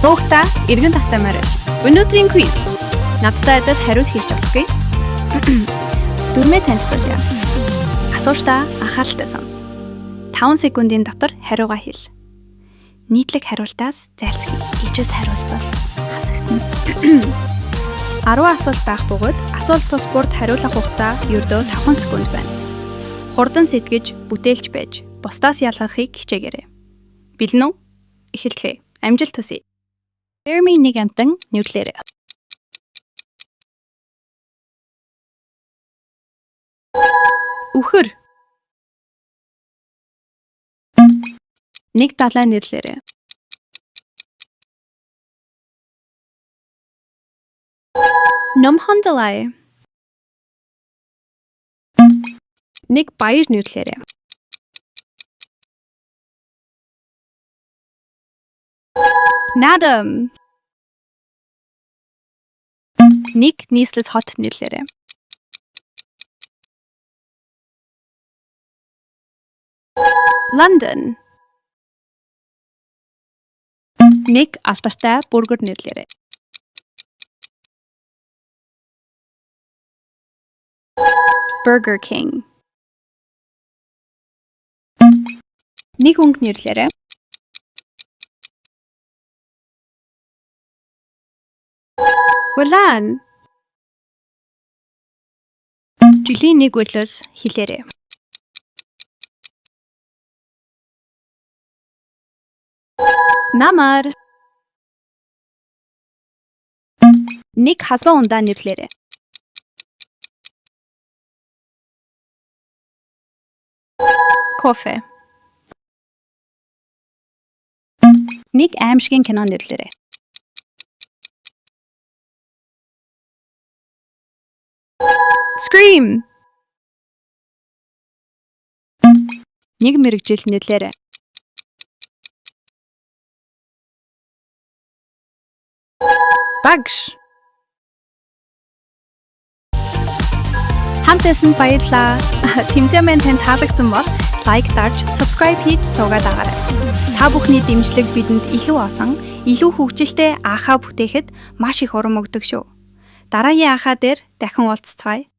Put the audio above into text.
Суугтаа эргэн тагтаа марив. Өнөөдрийн квиз. Надтай адил хариулт хэлж болохгүй. Дөрмөө танилцуулъя. Асуужтаа анхааралтай сонс. 5 секундын дотор хариугаа хэл. Нийтлэг хариултаас зайлсхий. Ижил хариулт бол хасагдана. 10 асуулт байх бөгөөд асуулт тус бүрд хариулах хугацаа ердөө 5 секунд байна. Хурдан сэтгэж, бүтээлч байж, бусдаас ялгахыг хичээгээрэй. Бэлэн үү? Эхэллээ. Амжилт хүсье. Jeremy нэг амтан нүүрлээрэй. Үхэр. Нэг далай нэрлээрэй. Номхондолай. Нэг баяр нэрлээрэй. Надам. Нэг нийслэл хот нэрлээрэй. London. Нэг алдартай бургер нэрлээрэй. Burger King. Нэг өнгө нэрлээрэй. Улаан. Жилийн нэг үйлрэл хэлээрэй. Намар. Нэг хасбан ундаа нэрлээрэй. Кофе. Нэг аимшигын кино нэрлээрэй. Scream. Нэг мэргэжил нэрлээрэй. Багш. Хамтдаа баярлалаа. Тэмцээн маань танд таалагдсан бол лайк дарж, subscribe хийж суугаад агаарай. Та бүхний дэмжлэг бидэнд илүү олон, илүү хөгжилтэй аахаа бүтээхэд маш их урам өгдөг шүү. Дараагийн аахаа дээр дахин уулзцгаая.